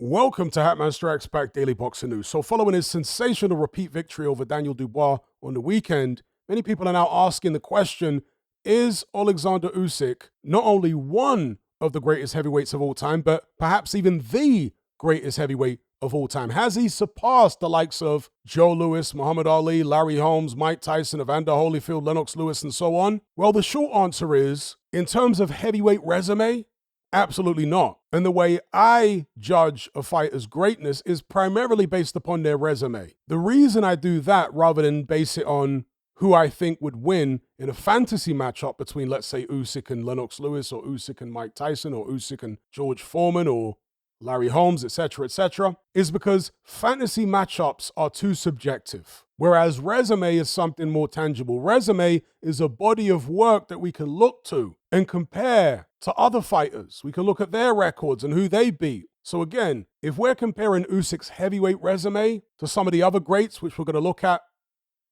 Welcome to Hatman Strikes Back Daily Boxing News. So following his sensational repeat victory over Daniel Dubois on the weekend, many people are now asking the question, is Oleksandr Usyk not only one of the greatest heavyweights of all time, but perhaps even the greatest heavyweight of all time? Has he surpassed the likes of Joe Louis, Muhammad Ali, Larry Holmes, Mike Tyson, Evander, Holyfield, Lennox Lewis, and so on? Well, the short answer is, in terms of heavyweight resume, absolutely not. And the way I judge a fighter's greatness is primarily based upon their resume. The reason I do that rather than base it on who I think would win in a fantasy matchup between, let's say, Usyk and Lennox Lewis, or Usyk and Mike Tyson, or Usyk and George Foreman, or Larry Holmes, etc., is because fantasy matchups are too subjective, whereas resume is something more tangible. Resume is a body of work that we can look to and compare to other fighters. We can look at their records and who they beat. So again, if we're comparing Usyk's heavyweight resume to some of the other greats, which we're going to look at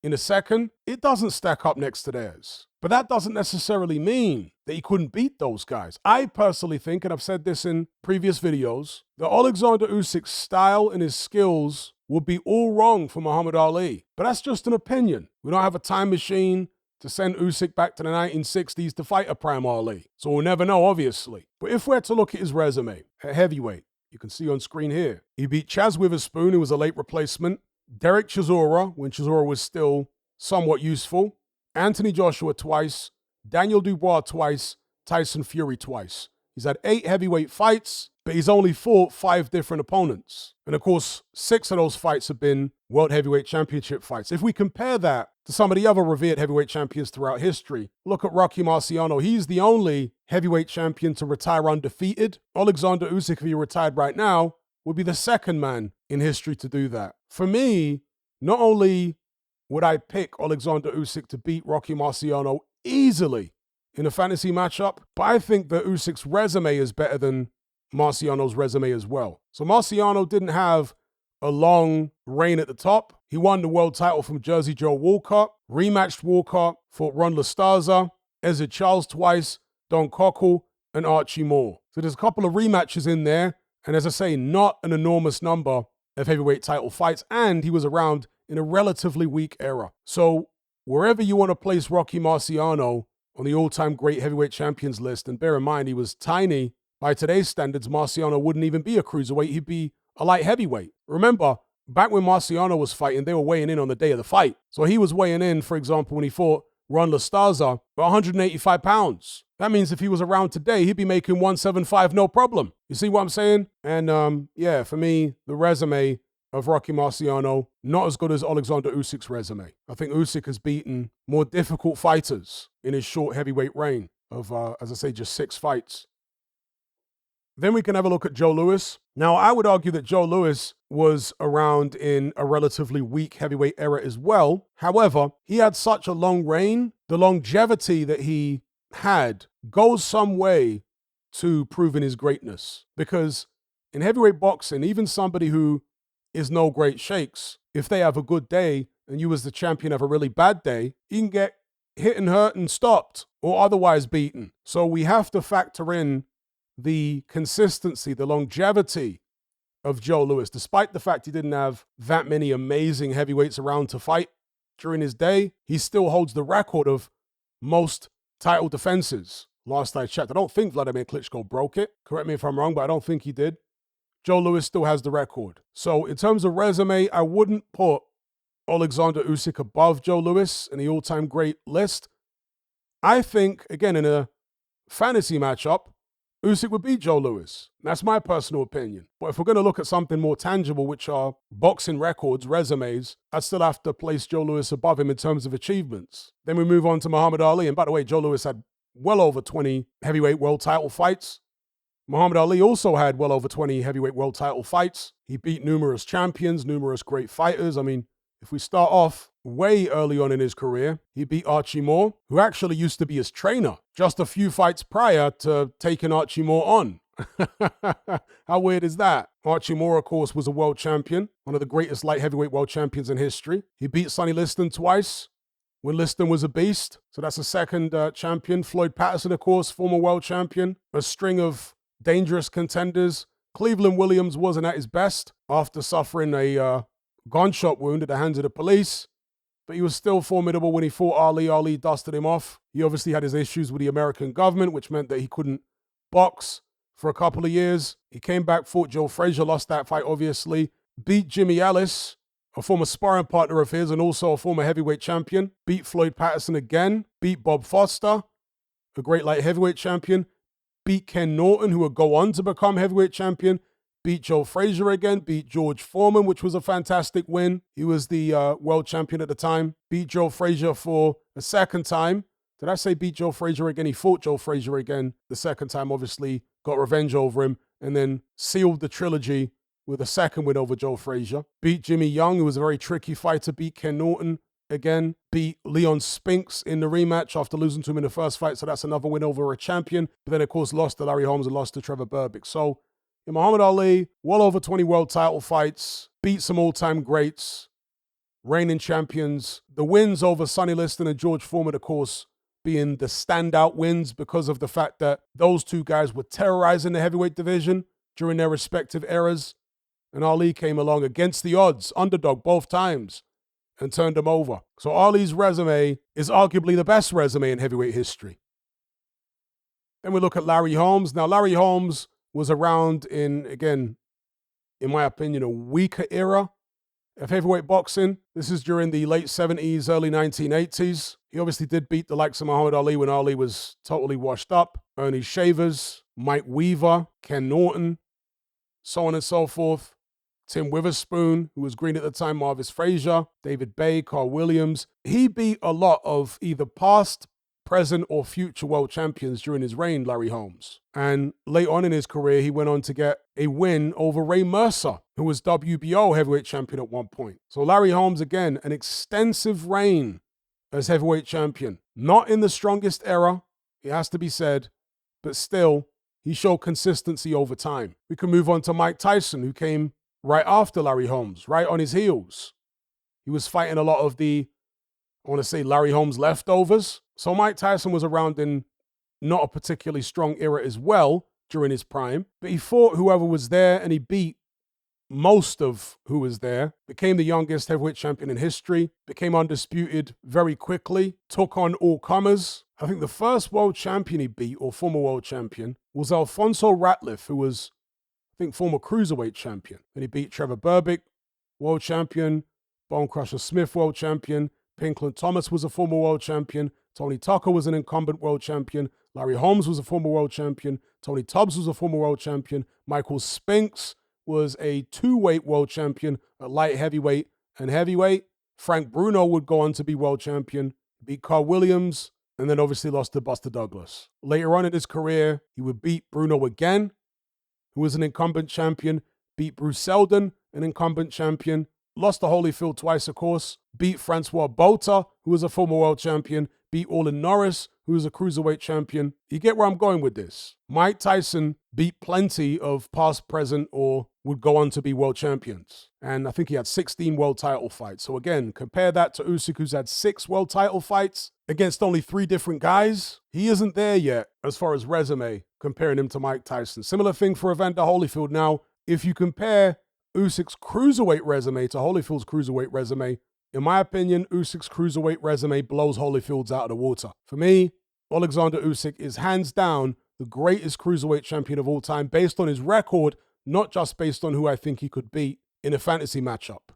in a second, it doesn't stack up next to theirs. But that doesn't necessarily mean that he couldn't beat those guys. I personally think, and I've said this in previous videos, that Oleksandr Usyk's style and his skills would be all wrong for Muhammad Ali. But that's just an opinion. We don't have a time machine to send Usyk back to the 1960s to fight a prime Ali. So we'll never know, obviously. But if we're to look at his resume at heavyweight, you can see on screen here, he beat Chaz Witherspoon, who was a late replacement, Derek Chisora, when Chisora was still somewhat useful, Anthony Joshua twice, Daniel Dubois twice, Tyson Fury twice. He's had 8 heavyweight fights, but he's only fought 5 different opponents. And of course, 6 of those fights have been World Heavyweight Championship fights. If we compare that to some of the other revered heavyweight champions throughout history, look at Rocky Marciano. He's the only heavyweight champion to retire undefeated. Oleksandr Usyk, if he retired right now, would be the second man in history to do that. For me, not only would I pick Oleksandr Usyk to beat Rocky Marciano easily in a fantasy matchup, but I think that Usyk's resume is better than Marciano's resume as well. So Marciano didn't have a long reign at the top. He won the world title from Jersey Joe Walcott, rematched Walcott, fought Ron Lastaza, Ezra Charles twice, Don Cockle, and Archie Moore. So there's a couple of rematches in there, and as I say, not an enormous number of heavyweight title fights, and he was around in a relatively weak era. So wherever you want to place Rocky Marciano on the all-time great heavyweight champions list, and bear in mind he was tiny, by today's standards, Marciano wouldn't even be a cruiserweight, he'd be a light heavyweight. Remember, back when Marciano was fighting, they were weighing in on the day of the fight. So he was weighing in, for example, when he fought Ron Lastaza, at 185 pounds. That means if he was around today, he'd be making 175 no problem. You see what I'm saying? And yeah, for me, the resume of Rocky Marciano, not as good as Oleksandr Usyk's resume. I think Usyk has beaten more difficult fighters in his short heavyweight reign of, as I say, just 6 fights. Then we can have a look at Joe Louis. Now, I would argue that Joe Louis was around in a relatively weak heavyweight era as well. However, he had such a long reign. The longevity that he had goes some way to proving his greatness. Because in heavyweight boxing, even somebody who is no great shakes, if they have a good day and you as the champion have a really bad day, you can get hit and hurt and stopped or otherwise beaten. So we have to factor in the consistency, the longevity of Joe Louis. Despite the fact he didn't have that many amazing heavyweights around to fight during his day, he still holds the record of most title defenses. Last I checked, I don't think Vladimir Klitschko broke it. Correct me if I'm wrong, but I don't think he did. Joe Louis still has the record. So in terms of resume, I wouldn't put Oleksandr Usyk above Joe Louis in the all-time great list. I think, again, in a fantasy matchup, Usyk would beat Joe Louis. That's my personal opinion. But if we're going to look at something more tangible, which are boxing records, resumes, I'd still have to place Joe Louis above him in terms of achievements. Then we move on to Muhammad Ali. And by the way, Joe Louis had well over 20 heavyweight world title fights. Muhammad Ali also had well over 20 heavyweight world title fights. He beat numerous champions, numerous great fighters. I mean, if we start off way early on in his career, he beat Archie Moore, who actually used to be his trainer, just a few fights prior to taking Archie Moore on. How weird is that? Archie Moore, of course, was a world champion, one of the greatest light heavyweight world champions in history. He beat Sonny Liston twice when Liston was a beast. So that's a second champion. Floyd Patterson, of course, former world champion. A string of dangerous contenders. Cleveland Williams wasn't at his best after suffering a gunshot wound at the hands of the police, but he was still formidable when he fought Ali. Ali dusted him off. He obviously had his issues with the American government, which meant that he couldn't box for a couple of years. He came back, fought Joe Frazier, lost that fight, obviously. Beat Jimmy Ellis, a former sparring partner of his and also a former heavyweight champion. Beat Floyd Patterson again. Beat Bob Foster, a great light heavyweight champion. Beat Ken Norton, who would go on to become heavyweight champion. Beat Joe Frazier again. Beat George Foreman, which was a fantastic win. He was the world champion at the time. Beat Joe Frazier for a second time. Did I say beat Joe Frazier again? He fought Joe Frazier again the second time, obviously got revenge over him, and then sealed the trilogy with a second win over Joe Frazier. Beat Jimmy Young, who was a very tricky fighter. Beat Ken Norton again. Beat Leon Spinks in the rematch after losing to him in the first fight, so that's another win over a champion. But then, of course, lost to Larry Holmes and lost to Trevor Berbick. So, in Muhammad Ali, well over 20 world title fights, beat some all-time greats, reigning champions. The wins over Sonny Liston and George Foreman, of course, being the standout wins because of the fact that those two guys were terrorizing the heavyweight division during their respective eras. And Ali came along against the odds, underdog both times, and turned them over. So Ali's resume is arguably the best resume in heavyweight history. Then we look at Larry Holmes. Now, Larry Holmes was around in, again, in my opinion, a weaker era of heavyweight boxing. This is during the late 70s, early 1980s. He obviously did beat the likes of Muhammad Ali when Ali was totally washed up. Ernie Shavers, Mike Weaver, Ken Norton, so on and so forth. Tim Witherspoon, who was green at the time, Marvis Frazier, David Bay, Carl Williams. He beat a lot of either past, present, or future world champions during his reign, Larry Holmes. And late on in his career, he went on to get a win over Ray Mercer, who was WBO heavyweight champion at one point. So Larry Holmes, again, an extensive reign as heavyweight champion. Not in the strongest era, it has to be said, but still, he showed consistency over time. We can move on to Mike Tyson, who came right after Larry Holmes, right on his heels. He was fighting a lot of the, I want to say, Larry Holmes leftovers. So Mike Tyson was around in not a particularly strong era as well during his prime, but he fought whoever was there and he beat most of who was there, became the youngest heavyweight champion in history, became undisputed very quickly, took on all comers. I think the first world champion he beat, or former world champion, was Alfonso Ratliff, who was, I think, former cruiserweight champion. And he beat Trevor Berbick, world champion, Bone Crusher Smith, world champion, Pinkland Thomas was a former world champion, Tony Tucker was an incumbent world champion, Larry Holmes was a former world champion, Tony Tubbs was a former world champion, Michael Spinks was a two-weight world champion at light heavyweight and heavyweight. Frank Bruno would go on to be world champion, beat Carl Williams, and then obviously lost to Buster Douglas. Later on in his career, he would beat Bruno again, who was an incumbent champion, beat Bruce Seldon, an incumbent champion, lost to Holyfield twice, of course, beat Francois Botha, who was a former world champion, beat Orlin Norris, who was a cruiserweight champion. You get where I'm going with this. Mike Tyson beat plenty of past, present, or would go on to be world champions. And I think he had 16 world title fights. So again, compare that to Usyk, who's had 6 world title fights against only 3 different guys. He isn't there yet as far as resume, comparing him to Mike Tyson. Similar thing for Evander Holyfield. Now, if you compare Usyk's cruiserweight resume to Holyfield's cruiserweight resume, in my opinion, Usyk's cruiserweight resume blows Holyfield's out of the water. For me, Oleksandr Usyk is hands down the greatest cruiserweight champion of all time based on his record, not just based on who I think he could beat in a fantasy matchup.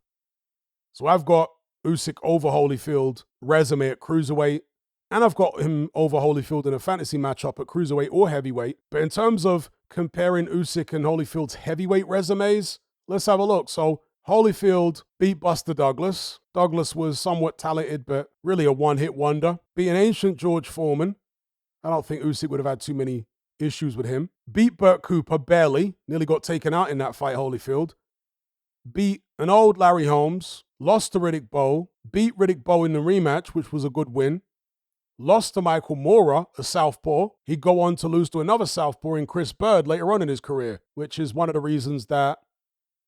So I've got Usyk over Holyfield resume at cruiserweight, and I've got him over Holyfield in a fantasy matchup at cruiserweight or heavyweight. But in terms of comparing Usyk and Holyfield's heavyweight resumes, let's have a look. So Holyfield beat Buster Douglas. Douglas was somewhat talented, but really a one-hit wonder. Beat an ancient George Foreman. I don't think Usyk would have had too many issues with him. Beat Burt Cooper barely. Nearly got taken out in that fight, Holyfield. Beat an old Larry Holmes. Lost to Riddick Bowe. Beat Riddick Bowe in the rematch, which was a good win. Lost to Michael Moorer, a southpaw. He'd go on to lose to another southpaw in Chris Bird later on in his career, which is one of the reasons that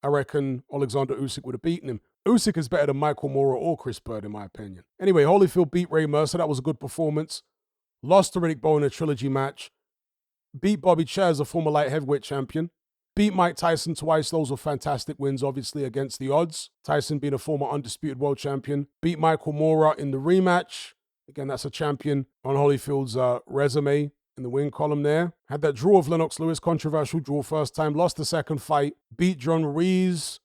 I reckon Oleksandr Usyk would have beaten him. Usyk is better than Michael Moorer or Chris Bird, in my opinion. Anyway, Holyfield beat Ray Mercer. That was a good performance. Lost to Riddick Bowe in a trilogy match. Beat Bobby Cher as a former light heavyweight champion. Beat Mike Tyson twice. Those were fantastic wins, obviously, against the odds. Tyson being a former undisputed world champion. Beat Michael Moorer in the rematch. Again, that's a champion on Holyfield's resume in the win column there. Had that draw of Lennox Lewis, controversial draw first time. Lost the second fight. Beat John Ruiz,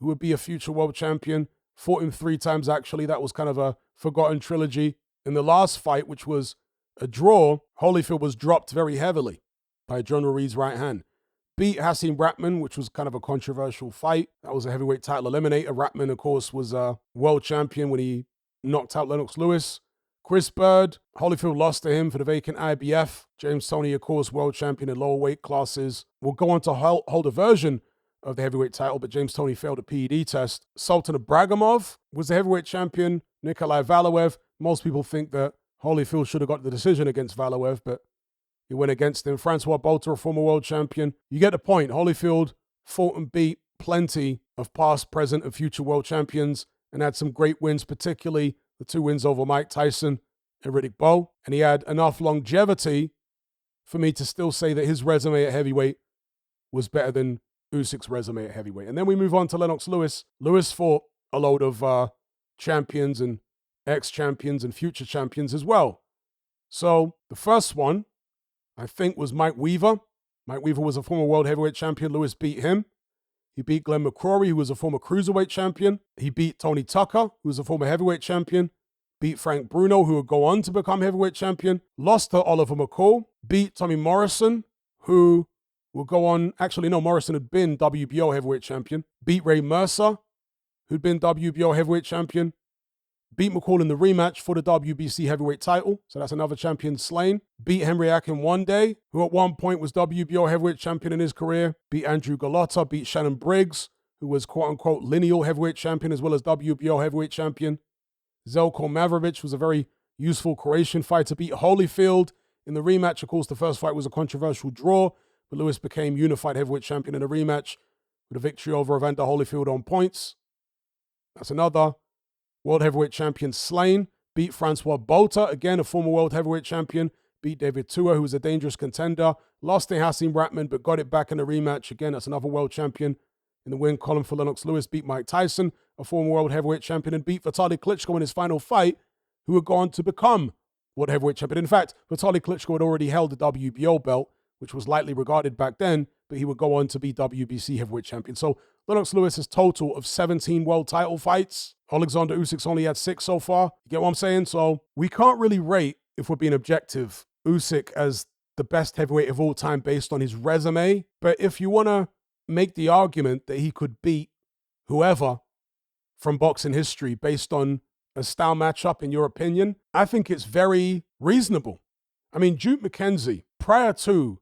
who would be a future world champion. Fought him 3 times, actually. That was kind of a forgotten trilogy. In the last fight, which was a draw, Holyfield was dropped very heavily by John Ruiz's right hand. Beat Hasim Ratman, which was kind of a controversial fight. That was a heavyweight title eliminator. Ratman, of course, was a world champion when he knocked out Lennox Lewis. Chris Bird, Holyfield lost to him for the vacant IBF. James Toney, of course, world champion in lower weight classes. Will go on to hold a version of the heavyweight title, but James Toney failed a PED test. Sultan Ibragimov was the heavyweight champion. Nikolai Valaev. Most people think that Holyfield should have got the decision against Valaev, but he went against him. Francois Botha, a former world champion. You get the point. Holyfield fought and beat plenty of past, present, and future world champions and had some great wins, particularly the 2 wins over Mike Tyson and Riddick Bowe. And he had enough longevity for me to still say that his resume at heavyweight was better than Usyk's resume at heavyweight. And then we move on to Lennox Lewis. Lewis fought a load of champions and ex-champions and future champions as well. So the first one, I think, was Mike Weaver. Mike Weaver was a former world heavyweight champion. Lewis beat him. He beat Glenn McCrory, who was a former cruiserweight champion. He beat Tony Tucker, who was a former heavyweight champion. Beat Frank Bruno, who would go on to become heavyweight champion. Lost to Oliver McCall. Beat Tommy Morrison, who will go on. Actually, no, Morrison had been WBO heavyweight champion. Beat Ray Mercer, who'd been WBO heavyweight champion. Beat McCall in the rematch for the WBC heavyweight title. So that's another champion slain. Beat Henry Akin one day, who at one point was WBO heavyweight champion in his career. Beat Andrew Galotta. Beat Shannon Briggs, who was quote-unquote lineal heavyweight champion as well as WBO heavyweight champion. Zelko Mavrovic was a very useful Croatian fighter. Beat Holyfield in the rematch. Of course, the first fight was a controversial draw, but Lewis became unified heavyweight champion in the rematch with a victory over Evander Holyfield on points. That's another world heavyweight champion slain. Beat Francois Botha, again a former world heavyweight champion. Beat David Tua, who was a dangerous contender. Lost to Hasim Ratman, but got it back in the rematch. Again, that's another world champion in the win column for Lennox Lewis. Beat Mike Tyson, a former world heavyweight champion, and beat Vitaly Klitschko in his final fight, who would go on to become world heavyweight champion. In fact, Vitaly Klitschko had already held the WBO belt, which was lightly regarded back then, but he would go on to be WBC heavyweight champion. So Lennox Lewis's total of 17 world title fights. Oleksandr Usyk's only had 6 so far. You get what I'm saying? So we can't really rate, if we're being objective, Usyk as the best heavyweight of all time based on his resume. But if you want to make the argument that he could beat whoever from boxing history based on a style matchup, in your opinion, I think it's very reasonable. I mean, Duke McKenzie, prior to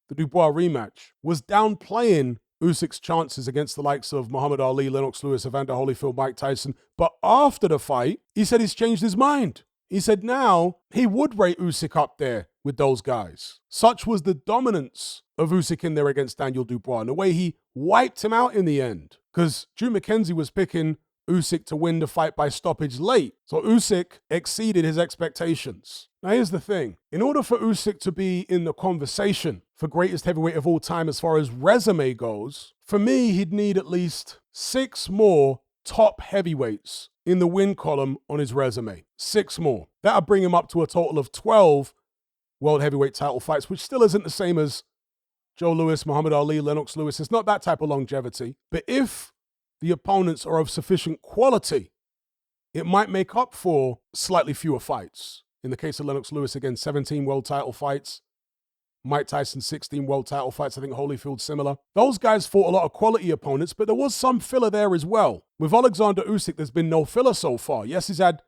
the Dubois rematch, was downplaying Usyk's chances against the likes of Muhammad Ali, Lennox Lewis, Evander Holyfield, Mike Tyson. But after the fight, he said he's changed his mind. He said now he would rate Usyk up there with those guys. Such was the dominance of Usyk in there against Daniel Dubois and the way he wiped him out in the end. Because Drew McKenzie was picking Usyk to win the fight by stoppage late. So Usyk exceeded his expectations. Now here's the thing. In order for Usyk to be in the conversation for greatest heavyweight of all time as far as resume goes, for me, he'd need at least 6 more top heavyweights in the win column on his resume. 6 more. That'll bring him up to a total of 12 world heavyweight title fights, which still isn't the same as Joe Louis, Muhammad Ali, Lennox Lewis. It's not that type of longevity. But if the opponents are of sufficient quality, it might make up for slightly fewer fights. In the case of Lennox Lewis, again, 17 world title fights. Mike Tyson, 16 world title fights. I think Holyfield similar. Those guys fought a lot of quality opponents, but there was some filler there as well. With Oleksandr Usyk, there's been no filler so far. Yes, he's had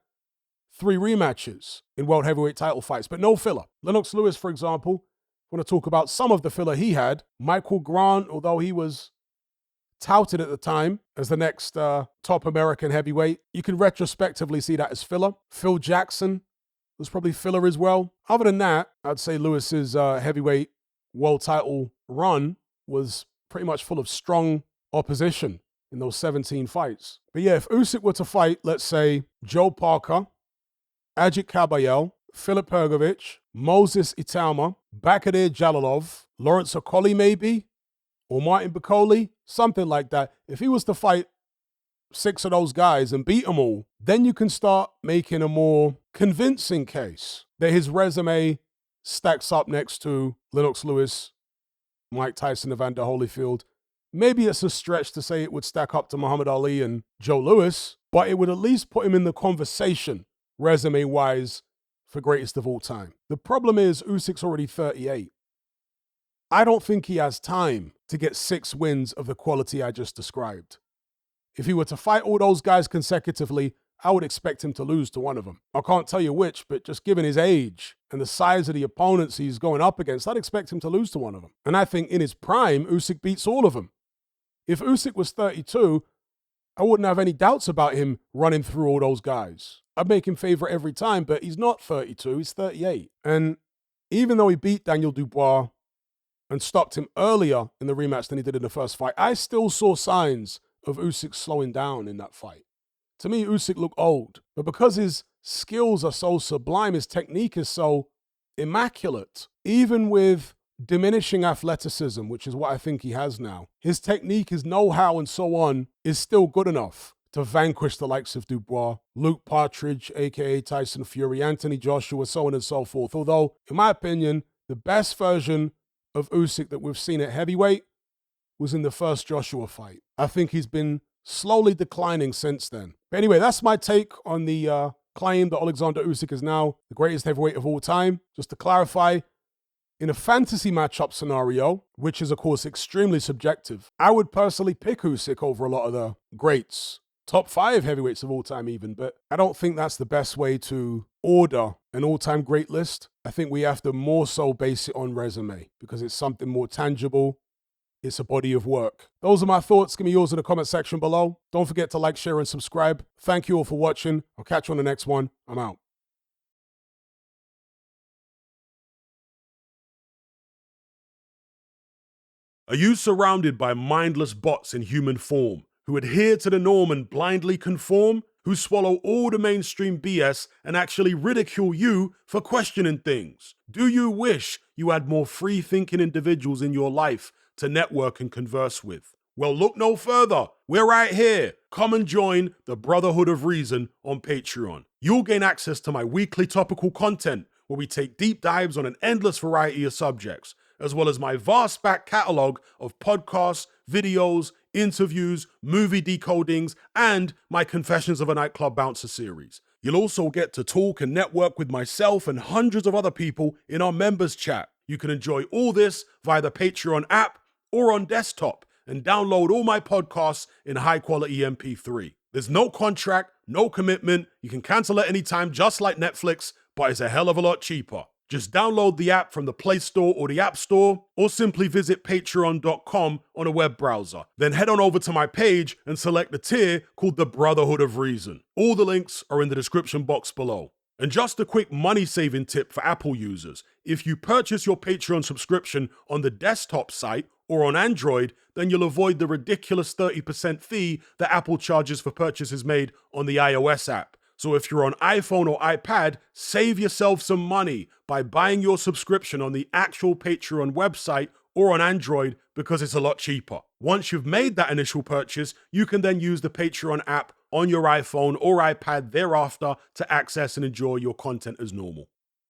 3 rematches in world heavyweight title fights, but no filler. Lennox Lewis, for example, I want to talk about some of the filler he had. Michael Grant, although he was touted at the time as the next top American heavyweight, you can retrospectively see that as filler. Phil Jackson was probably filler as well. Other than that, I'd say Lewis's heavyweight world title run was pretty much full of strong opposition in those 17 fights. But yeah, if Usyk were to fight, let's say, Joe Parker, Ajit Kabayel, Filip Hrgovic, Moses Itauma, Bakadir Jalilov, Lawrence Okoli maybe, or Martin Bacoli, something like that. If he was to fight 6 of those guys and beat them all, then you can start making a more convincing case that his resume stacks up next to Lennox Lewis, Mike Tyson, Evander Holyfield. Maybe it's a stretch to say it would stack up to Muhammad Ali and Joe Louis, but it would at least put him in the conversation, resume-wise, for greatest of all time. The problem is Usyk's already 38. I don't think he has time to get 6 wins of the quality I just described. If he were to fight all those guys consecutively, I would expect him to lose to one of them. I can't tell you which, but just given his age and the size of the opponents he's going up against, I'd expect him to lose to one of them. And I think in his prime, Usyk beats all of them. If Usyk was 32, I wouldn't have any doubts about him running through all those guys. I'd make him favorite every time, but he's not 32, he's 38. And even though he beat Daniel Dubois and stopped him earlier in the rematch than he did in the first fight, I still saw signs of Usyk slowing down in that fight. To me, Usyk looked old, but because his skills are so sublime, his technique is so immaculate, even with diminishing athleticism, which is what I think he has now, his technique, his know-how and so on is still good enough to vanquish the likes of Dubois, Luke Partridge, aka Tyson Fury, Anthony Joshua, so on and so forth. Although, in my opinion, the best version of Usyk that we've seen at heavyweight was in the first Joshua fight. I think he's been slowly declining since then. But anyway, that's my take on the claim that Oleksandr Usyk is now the greatest heavyweight of all time. Just to clarify, in a fantasy matchup scenario, which is of course extremely subjective, I would personally pick Usyk over a lot of the greats. Top 5 heavyweights of all time even, but I don't think that's the best way to order an all-time great list. I think we have to more so base it on resume because it's something more tangible. It's a body of work. Those are my thoughts. Give me yours in the comment section below. Don't forget to like, share, and subscribe. Thank you all for watching. I'll catch you on the next one. I'm out. Are you surrounded by mindless bots in human form who adhere to the norm and blindly conform? Who swallow all the mainstream BS and actually ridicule you for questioning things? Do you wish you had more free-thinking individuals in your life to network and converse with? Well, look no further. We're right here. Come and join the Brotherhood of Reason on Patreon. You'll gain access to my weekly topical content where we take deep dives on an endless variety of subjects, as well as my vast back catalogue of podcasts, videos, interviews, movie decodings, and my Confessions of a Nightclub Bouncer series. You'll also get to talk and network with myself and hundreds of other people in our members chat. You can enjoy all this via the Patreon app or on desktop and download all my podcasts in high-quality MP3. There's no contract, no commitment. You can cancel at any time, just like Netflix, but it's a hell of a lot cheaper. Just download the app from the Play Store or the App Store, or simply visit patreon.com on a web browser. Then head on over to my page and select the tier called the Brotherhood of Reason. All the links are in the description box below. And just a quick money-saving tip for Apple users. If you purchase your Patreon subscription on the desktop site or on Android, then you'll avoid the ridiculous 30% fee that Apple charges for purchases made on the iOS app. So if you're on iPhone or iPad, save yourself some money by buying your subscription on the actual Patreon website or on Android because it's a lot cheaper. Once you've made that initial purchase, you can then use the Patreon app on your iPhone or iPad thereafter to access and enjoy your content as normal.